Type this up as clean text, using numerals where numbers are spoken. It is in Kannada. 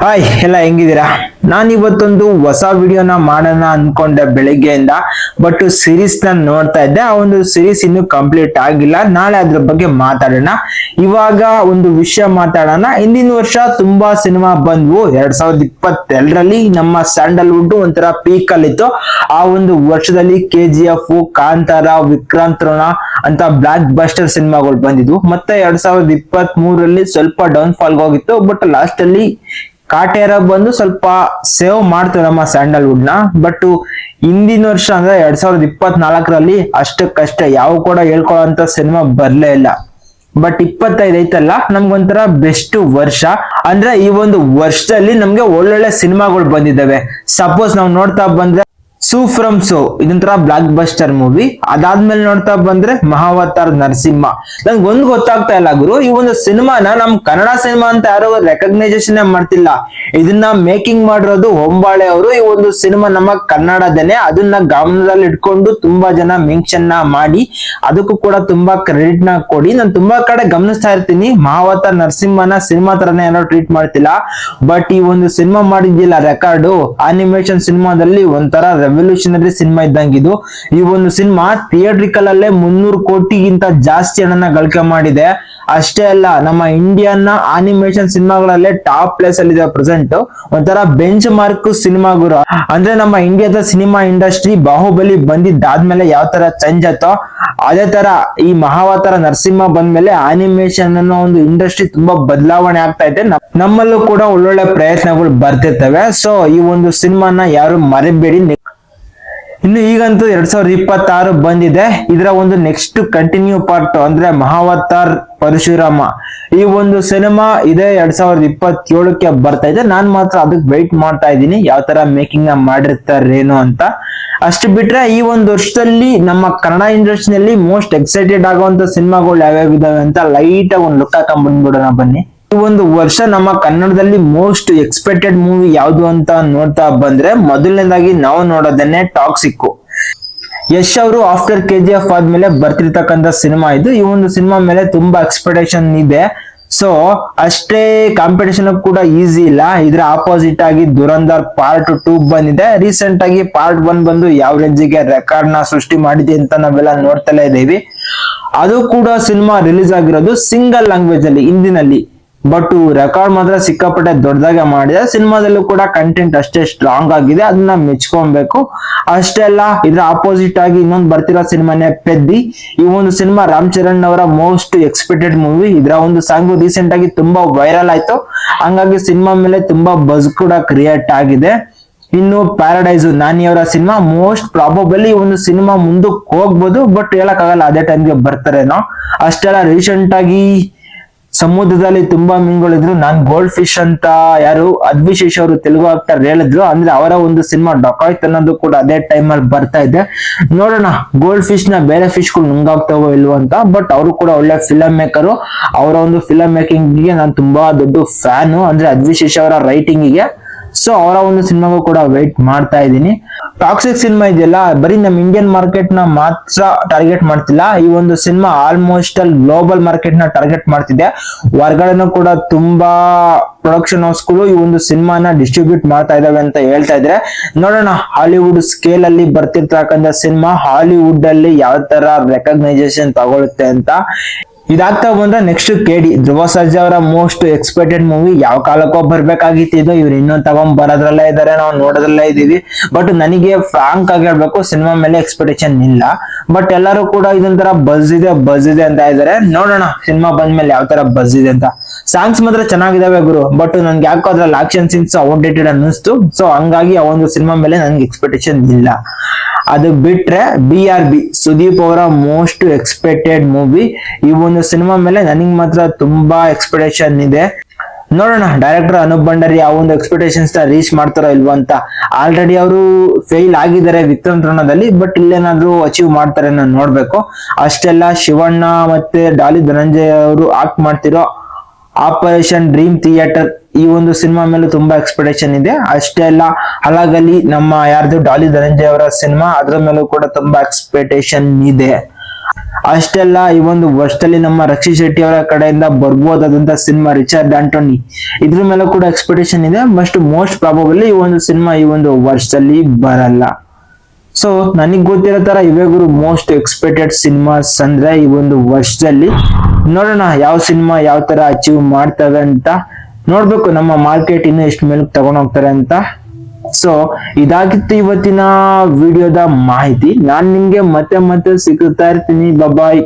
ಹಾಯ್ ಎಲ್ಲ ಹೆಂಗಿದ್ದೀರಾ? ನಾನು ಇವತ್ತೊಂದು ಹೊಸ ವಿಡಿಯೋನ ಮಾಡೋಣ ಅನ್ಕೊಂಡೆ ಬೆಳಿಗ್ಗೆಯಿಂದ. ಬಟ್ ಸೀರೀಸ್ ನ ನೋಡ್ತಾ ಇದ್ದೆ. ಆ ಒಂದು ಸೀರೀಸ್ ಇನ್ನು ಕಂಪ್ಲೀಟ್ ಆಗಿಲ್ಲ. ನಾಳೆ ಅದ್ರ ಬಗ್ಗೆ ಮಾತಾಡೋಣ. ಇವಾಗ ಒಂದು ವಿಷಯ ಮಾತಾಡೋಣ. ಹಿಂದಿನ ವರ್ಷ ತುಂಬಾ ಸಿನಿಮಾ ಬಂದ್ವು. 2022ರಲ್ಲಿ ನಮ್ಮ ಸ್ಯಾಂಡಲ್ವುಡ್ ಒಂಥರ ಪೀಕ್ ಅಲ್ಲಿತ್ತು. ಆ ಒಂದು ವರ್ಷದಲ್ಲಿ KGF, ಕಾಂತಾರ, ವಿಕ್ರಾಂತ್ ರೋಣ ಅಂತ ಬ್ಲಾಕ್ ಬಸ್ಟರ್ ಸಿನಿಮಾಗಳು ಬಂದಿದ್ವು. ಮತ್ತೆ 2023ರಲ್ಲಿ ಸ್ವಲ್ಪ ಡೌನ್ ಫಾಲ್ ಹೋಗಿತ್ತು. ಬಟ್ ಲಾಸ್ಟ್ ಅಲ್ಲಿ ಕಾಟೇರ ಬಂದು ಸ್ವಲ್ಪ ಸೇವ್ ಮಾಡ್ತು ನಮ್ಮ ಸ್ಯಾಂಡಲ್ವುಡ್ ನ. ಬಟ್ ಹಿಂದಿನ ವರ್ಷ ಅಂದ್ರೆ 2024ರಲ್ಲಿ ಅಷ್ಟಕ್ಕಷ್ಟೇ ಯಾವ ಕೂಡ ಹೇಳ್ಕೊಳ್ಳೋಂತ ಸಿನಿಮಾ ಬರ್ಲೇ ಇಲ್ಲ. ಬಟ್ 25 ಐತಲ್ಲ, ನಮ್ಗೊಂಥರ ಬೆಸ್ಟ್ ವರ್ಷ. ಅಂದ್ರೆ ಈ ಒಂದು ವರ್ಷದಲ್ಲಿ ನಮ್ಗೆ ಒಳ್ಳೊಳ್ಳೆ ಸಿನಿಮಾಗಳು ಬಂದಿದ್ದಾವೆ. ಸಪೋಸ್ ನಾವು ನೋಡ್ತಾ ಬಂದ್ರೆ ಸೂ ಫ್ರಮ್ ಸೋ ಇದೊಂಥರ ಬ್ಲಾಕ್ ಬಸ್ಟರ್ ಮೂವಿ. ಅದಾದ್ಮೇಲೆ ನೋಡ್ತಾ ಬಂದ್ರೆ ಮಹಾವತಾರ್ ನರಸಿಂಹ. ನನ್ಗೆ ಒಂದು ಗೊತ್ತಾಗ್ತಾ ಇಲ್ಲ ಗುರು, ಈ ಒಂದು ಸಿನಿಮಾನ ನಮ್ ಕನ್ನಡ ಸಿನಿಮಾ ಅಂತ ಯಾರು ರೆಕಗ್ನೈಸೇಷನ್ ಮಾಡ್ತಿಲ್ಲ. ಇದನ್ನ ಮೇಕಿಂಗ್ ಮಾಡಿರೋದು ಹೊಂಬಾಳೆ ಅವರು. ಈ ಒಂದು ಸಿನಿಮಾ ನಮ್ಮ ಕನ್ನಡದನೇ. ಅದನ್ನ ಗಮನದಲ್ಲಿ ಇಟ್ಕೊಂಡು ತುಂಬಾ ಜನ ಮೆನ್ಷನ್ ಮಾಡಿ ಅದಕ್ಕೂ ಕೂಡ ತುಂಬಾ ಕ್ರೆಡಿಟ್ ನ ಕೊಡಿ. ನಾನು ತುಂಬಾ ಕಡೆ ಗಮನಿಸ್ತಾ ಇರ್ತೀನಿ, ಮಹಾವತಾರ್ ನರಸಿಂಹನ ಸಿನಿಮಾ ತರನೇ ಏನೋ ಟ್ರೀಟ್ ಮಾಡ್ತಿಲ್ಲ. ಬಟ್ ಈ ಒಂದು ಸಿನಿಮಾ ಮಾಡಿದ್ದಿಲ್ಲ ರೆಕಾರ್ಡು, ಅನಿಮೇಷನ್ ಸಿನಿಮಾದಲ್ಲಿ ಒಂಥರ ರೆವಲ್ಯೂಷನರಿ ಸಿನಿಮಾ ಇದ್ದಂಗಿದು. ಈ ಒಂದು ಸಿನಿಮಾ ಥಿಯೇಟ್ರಿಕಲ್ ಅಲ್ಲೇ 300 ಕೋಟಿಗಿಂತ ಜಾಸ್ತಿ ಹಣನ ಗಳಿಕೆ ಮಾಡಿದೆ. ಅಷ್ಟೇ ಅಲ್ಲ, ನಮ್ಮ ಇಂಡಿಯನ್ ಅನಿಮೇಷನ್ ಸಿನಿಮಾಗಳಲ್ಲೇ ಟಾಪ್ ಪ್ಲೇಸ್ ಅಲ್ಲಿ ಇದೆ ಪ್ರೆಸೆಂಟ್. ಒಂಥರ ಬೆಂಚ್ ಮಾರ್ಕ್ ಸಿನಿಮಾಗುರು. ಅಂದ್ರೆ ನಮ್ಮ ಇಂಡಿಯಾದ ಸಿನಿಮಾ ಇಂಡಸ್ಟ್ರಿ ಬಾಹುಬಲಿ ಬಂದಿದ್ದಾದ್ಮೇಲೆ ಯಾವ ತರ ಚೇಂಜ್ ಆಯ್ತೋ ಅದೇ ತರ ಈ ಮಹಾವತಾರ ನರಸಿಂಹ ಬಂದ್ಮೇಲೆ ಅನಿಮೇಷನ್ ಅನ್ನೋ ಒಂದು ಇಂಡಸ್ಟ್ರಿ ತುಂಬಾ ಬದಲಾವಣೆ ಆಗ್ತಾ ಇದೆ. ನಮ್ಮಲ್ಲೂ ಕೂಡ ಒಳ್ಳೊಳ್ಳೆ ಪ್ರಯತ್ನಗಳು ಬರ್ತಿರ್ತವೆ. ಸೊ ಈ ಒಂದು ಸಿನಿಮಾನ ಯಾರು ಮರಿಬೇಡಿ. ಇನ್ನು ಈಗಂತೂ 2026 ಬಂದಿದೆ. ಇದರ ಒಂದು ನೆಕ್ಸ್ಟ್ ಕಂಟಿನ್ಯೂ ಪಾರ್ಟ್ ಅಂದ್ರೆ ಮಹಾವತಾರ್ ಪರಶುರಾಮ. ಈ ಒಂದು ಸಿನಿಮಾ ಇದೇ 2027ಕ್ಕೆ ಬರ್ತಾ ಇದೆ. ನಾನ್ ಮಾತ್ರ ಅದಕ್ಕೆ ವೆಯ್ಟ್ ಮಾಡ್ತಾ ಇದ್ದೀನಿ, ಯಾವ ತರ ಮೇಕಿಂಗ್ ನ ಮಾಡಿರ್ತಾರೇನು ಅಂತ. ಅಷ್ಟು ಬಿಟ್ರೆ ಈ ಒಂದು ವರ್ಷದಲ್ಲಿ ನಮ್ಮ ಕನ್ನಡ ಇಂಡಸ್ಟ್ರಿಯಲ್ಲಿ ಮೋಸ್ಟ್ ಎಕ್ಸೈಟೆಡ್ ಆಗುವಂತ ಸಿನಿಮಾಗಳು ಯಾವ್ಯಾವ ಇದಾವೆ ಅಂತ ಲೈಟ್ ಆಗಿ ಒಂದು ಲುಕ್ ಹಾಕೊಂಡ್ ಬಂದ್ಬಿಡೋಣ ಬನ್ನಿ. ಈ ಒಂದು ವರ್ಷ ನಮ್ಮ ಕನ್ನಡದಲ್ಲಿ ಮೋಸ್ಟ್ ಎಕ್ಸ್ಪೆಕ್ಟೆಡ್ ಮೂವಿ ಯಾವುದು ಅಂತ ನೋಡ್ತಾ ಬಂದ್ರೆ ಮೊದಲನೇದಾಗಿ ನಾವು ನೋಡೋದನ್ನೇ ಟಾಕ್ಸಿಕ್. ಯಶ್ ಅವರು ಆಫ್ಟರ್ KGF ಆದ್ಮೇಲೆ ಬರ್ತಿರ್ತಕ್ಕಂಥ ಸಿನಿಮಾ ಇದು. ಈ ಒಂದು ಸಿನಿಮಾ ಮೇಲೆ ತುಂಬಾ ಎಕ್ಸ್ಪೆಕ್ಟೇಷನ್ ಇದೆ. ಸೊ ಅಷ್ಟೇ ಕಾಂಪಿಟೇಷನ್ ಕೂಡ ಈಸಿ ಇಲ್ಲ. ಇದ್ರ ಆಪೋಸಿಟ್ ಆಗಿ ದುರಂಧರ್ ಪಾರ್ಟ್ 2 ಬಂದಿದೆ. ರೀಸೆಂಟ್ ಆಗಿ ಪಾರ್ಟ್ 1 ಬಂದು ಯಾವ ರೇಂಜಿಗೆ ರೆಕಾರ್ಡ್ ನ ಸೃಷ್ಟಿ ಮಾಡಿದೆ ಅಂತ ನಾವೆಲ್ಲ ನೋಡ್ತಲೇ ಇದ್ದೀವಿ. ಅದು ಕೂಡ ಸಿನಿಮಾ ರಿಲೀಸ್ ಆಗಿರೋದು ಸಿಂಗಲ್ ಲ್ಯಾಂಗ್ವೇಜ್ ಅಲ್ಲಿ, ಹಿಂದಿನಲ್ಲಿ. ಬಟ್ ರೆಕಾರ್ಡ್ ಮಾತ್ರ ಸಿಕ್ಕಾಪಟ್ಟೆ ದೊಡ್ಡದಾಗೆ ಮಾಡಿದೆ. ಸಿನಿಮಾದಲ್ಲೂ ಕೂಡ ಕಂಟೆಂಟ್ ಅಷ್ಟೇ ಸ್ಟ್ರಾಂಗ್ ಆಗಿದೆ, ಅದನ್ನ ಮೆಚ್ಕೊಬೇಕು. ಅಷ್ಟೇ ಅಲ್ಲ, ಇದ್ರ ಆಪೋಸಿಟ್ ಆಗಿ ಇನ್ನೊಂದು ಬರ್ತಿರೋ ಸಿನಿಮಾನೇ ಪೆದ್ದಿ. ಈ ಒಂದು ಸಿನಿಮಾ ರಾಮ್ ಚರಣ್ ಅವರ ಮೋಸ್ಟ್ ಎಕ್ಸ್ಪೆಕ್ಟೆಡ್ ಮೂವಿ. ಇದರ ಒಂದು ಸಾಂಗ್ ರೀಸೆಂಟ್ ಆಗಿ ತುಂಬಾ ವೈರಲ್ ಆಯ್ತು. ಹಂಗಾಗಿ ಸಿನಿಮಾ ಮೇಲೆ ತುಂಬಾ ಬಜ್ ಕೂಡ ಕ್ರಿಯೇಟ್ ಆಗಿದೆ. ಇನ್ನು ಪ್ಯಾರಡೈಸ್ ನಾನಿಯವರ ಸಿನಿಮಾ ಮೋಸ್ಟ್ ಪ್ರಾಬಬಲಿ ಒಂದು ಸಿನಿಮಾ ಮುಂದಕ್ಕೆ ಹೋಗ್ಬೋದು, ಬಟ್ ಹೇಳಕ್ಕಾಗಲ್ಲ ಅದೇ ಟೈಮ್ಗೆ ಬರ್ತಾರೇನೋ. ಅಷ್ಟೆಲ್ಲ ರೀಸೆಂಟ್ ಆಗಿ ಸಮುದ್ರದಲ್ಲಿ ತುಂಬಾ ಮೀನುಗಳಿದ್ರು. ನಾನ್ ಗೋಲ್ಡ್ ಫಿಶ್ ಅಂತ ಯಾರು ಅದ್ವಿಶೇಷ್ ಅವರು ತೆಲುಗು ಆಕ್ಟರ್ ಹೇಳಿದ್ರು. ಅಂದ್ರೆ ಅವರ ಒಂದು ಸಿನಿಮಾ ಡಕಾಯ್ತ್ ಅನ್ನೋದು ಕೂಡ ಅದೇ ಟೈಮ್ ಅಲ್ಲಿ ಬರ್ತಾ ಇದೆ. ನೋಡೋಣ ಗೋಲ್ಡ್ ಫಿಶ್ ನ ಬೇರೆ ಫಿಶ್ ಗಳು ನುಂಗಾಗ್ತಾವೋ ಇಲ್ವೋ ಅಂತ. ಬಟ್ ಅವರು ಕೂಡ ಒಳ್ಳೆ ಫಿಲಂ ಮೇಕರು. ಅವರ ಒಂದು ಫಿಲಂ ಮೇಕಿಂಗ್ ಗೆ ನಾನು ತುಂಬಾ ದೊಡ್ಡ ಫ್ಯಾನು, ಅಂದ್ರೆ ಅದ್ವಿಶೇಷ್ ಅವರ ರೈಟಿಂಗ್ ಗೆ. ಸೊ ಅವರ ಒಂದು ಸಿನಿಮಾಗೂ ಕೂಡ ವೇಟ್ ಮಾಡ್ತಾ ಇದ್ದೀನಿ. ಟಾಕ್ಸಿಕ್ ಸಿನಿಮಾ ಇದೆಯಲ್ಲ, ಬರೀ ನಮ್ಮ ಇಂಡಿಯನ್ ಮಾರ್ಕೆಟ್ ನ ಮಾತ್ರ ಟಾರ್ಗೆಟ್ ಮಾಡ್ತಿಲ್ಲ. ಈ ಒಂದು ಸಿನಿಮಾ ಆಲ್ಮೋಸ್ಟ್ ಅಲ್ಲಿ ಗ್ಲೋಬಲ್ ಮಾರ್ಕೆಟ್ ನ ಟಾರ್ಗೆಟ್ ಮಾಡ್ತಿದೆ. ಹೊರಗಡೆನೂ ಕೂಡ ತುಂಬಾ ಪ್ರೊಡಕ್ಷನ್ ಹೌಸ್ಗಳು ಈ ಒಂದು ಸಿನಿಮಾನ ಡಿಸ್ಟ್ರಿಬ್ಯೂಟ್ ಮಾಡ್ತಾ ಇದಾವೆ ಅಂತ ಹೇಳ್ತಾ ಇದ್ರೆ. ನೋಡೋಣ ಹಾಲಿವುಡ್ ಸ್ಕೇಲ್ ಅಲ್ಲಿ ಬರ್ತಿರ್ತಕ್ಕಂಥ ಸಿನಿಮಾ ಹಾಲಿವುಡ್ ಅಲ್ಲಿ ಯಾವ ತರ ರೆಕಗ್ನೈಸೇಷನ್ ತಗೊಳುತ್ತೆ ಅಂತ. ಇದಾಗ್ತಾ ಬಂದ್ರೆ ನೆಕ್ಸ್ಟ್ KD ಧ್ರುವ ಸರ್ಜಾ ಅವರ ಮೋಸ್ಟ್ ಎಕ್ಸ್ಪೆಕ್ಟೆಡ್ ಮೂವಿ. ಯಾವ ಕಾಲಕ್ಕೋ ಬರ್ಬೇಕಾಗಿತ್ತು ಇದು. ಇವ್ರು ಇನ್ನೊಂದು ತಗೊಂಡ್ ಬರೋದ್ರಲ್ಲೇ ಇದಾರೆ, ನಾವು ನೋಡೋದ್ರಲ್ಲೇ ಇದೀವಿ. ಬಟ್ ನನಗೆ ಫ್ರಾಂಕ್ ಆಗಿ ಹೇಳ್ಬೇಕು, ಸಿನಿಮಾ ಮೇಲೆ ಎಕ್ಸ್ಪೆಕ್ಟೇಷನ್ ಇಲ್ಲ. ಬಟ್ ಎಲ್ಲರೂ ಕೂಡ ಇದೊಂಥರ ಬಜ್ ಇದೆ ಅಂತ ಇದಾರೆ. ನೋಡೋಣ ಸಿನಿಮಾ ಬಂದ್ಮೇಲೆ ಯಾವ ತರ ಬಜ್ ಇದೆ ಅಂತ. ಸಾಂಗ್ಸ್ ಮಾತ್ರ ಚೆನ್ನಾಗಿದಾವೆ ಗುರು, ಬಟ್ ನನ್ಗೆ ಯಾಕೋ ಅದ್ರಲ್ಲಿ ಆಕ್ಷನ್ ಸೀನ್ಸ್ ಔಟ್ಡೇಟೆಡ್ ಅನ್ನಿಸ್ತು. ಸೊ ಹಂಗಾಗಿ ಆ ಒಂದು ಸಿನಿಮಾ ಮೇಲೆ ನನ್ಗೆ ಎಕ್ಸ್ಪೆಕ್ಟೇಷನ್ ಇಲ್ಲ. ಅದು ಬಿಟ್ರೆ BRB ಸುದೀಪ್ ಅವರ ಮೋಸ್ಟ್ ಎಕ್ಸ್ಪೆಕ್ಟೆಡ್ ಮೂವಿ. ಈ ಒಂದು ಸಿನಿಮಾ ಮೇಲೆ ನನಗೆ ಮಾತ್ರ ತುಂಬಾ ಎಕ್ಸ್ಪೆಕ್ಟೇಷನ್ ಇದೆ. ನೋಡೋಣ ಡೈರೆಕ್ಟರ್ ಅನೂಪ್ ಭಂಡಾರಿ ಆ ಒಂದು ಎಕ್ಸ್ಪೆಕ್ಟೇಷನ್ಸ್ ರೀಚ್ ಮಾಡ್ತಾರೋ ಇಲ್ವೋ ಅಂತ. ಆಲ್ರೆಡಿ ಅವರು ಫೇಲ್ ಆಗಿದ್ದಾರೆ ವಿಕ್ರಾಂತ್ ರೋಣದಲ್ಲಿ, ಬಟ್ ಇಲ್ಲೇನಾದ್ರೂ ಅಚೀವ್ ಮಾಡ್ತಾರೆ ನಾನು ನೋಡ್ಬೇಕು. ಅಷ್ಟೆಲ್ಲ ಶಿವಣ್ಣ ಮತ್ತೆ ಡಾಲಿ ಧನಂಜಯ ಅವರು ಆಕ್ಟ್ ಮಾಡ್ತಿರೋ ಆಪರೇಷನ್ ಡ್ರೀಮ್ ಥಿಯೇಟರ್ ಈ ಒಂದು ಸಿನಿಮಾ ಮೇಲೆ ತುಂಬಾ ಎಕ್ಸ್ಪೆಕ್ಟೇಷನ್ ಇದೆ. ಅಷ್ಟೇ ಅಲ್ಲ, ಹಲಗಲಿ ನಮ್ಮ ಯಾರ್ದು ಡಾಲಿ ಧನಂಜಯ ಅವರ ಸಿನಿಮಾ, ಅದ್ರ ಮೇಲೂ ಕೂಡ ತುಂಬಾ ಎಕ್ಸ್ಪೆಕ್ಟೇಷನ್ ಇದೆ. ಅಷ್ಟೆಲ್ಲ ಈ ಒಂದು ವರ್ಷದಲ್ಲಿ ನಮ್ಮ ರಕ್ಷಿತ್ ಶೆಟ್ಟಿ ಅವರ ಕಡೆಯಿಂದ ಬರ್ಬೋದಾದಂತ ಸಿನಿಮಾ ರಿಚರ್ಡ್ ಆಂಟೋನಿ, ಇದ್ರ ಮೇಲೆ ಕೂಡ ಎಕ್ಸ್ಪೆಕ್ಟೇಷನ್ ಇದೆ. ಮೋಸ್ಟ್ ಪ್ರಾಬಬಲಿ ಈ ಒಂದು ಸಿನಿಮಾ ಈ ಒಂದು ವರ್ಷದಲ್ಲಿ ಬರಲ್ಲ. ಸೊ ನನಗ್ ಗೊತ್ತಿರೋ ತರ ಇವೇ ಗುರು ಮೋಸ್ಟ್ ಎಕ್ಸ್ಪೆಕ್ಟೆಡ್ ಸಿನಿಮಾಸ್ ಅಂದ್ರೆ ಈ ಒಂದು ವರ್ಷದಲ್ಲಿ. ನೋಡೋಣ ಯಾವ ಸಿನಿಮಾ ಯಾವ ತರ ಅಚೀವ್ ಮಾಡ್ತವೆ ಅಂತ. ನೋಡ್ಬೇಕು ನಮ್ಮ ಮಾರ್ಕೆಟ್ ಇನ್ನು ಎಷ್ಟು ಮೇಲೆ ತಗೊಂಡ್ ಹೋಗ್ತಾರೆ ಅಂತ. ಸೊ ಇದಾಗಿತ್ತು ಇವತ್ತಿನ ವಿಡಿಯೋದ ಮಾಹಿತಿ. ನಾನ್ ನಿಮ್ಗೆ ಮತ್ತೆ ಸಿಗುತ್ತಾ ಇರ್ತೀನಿ. ಬಾಯ್.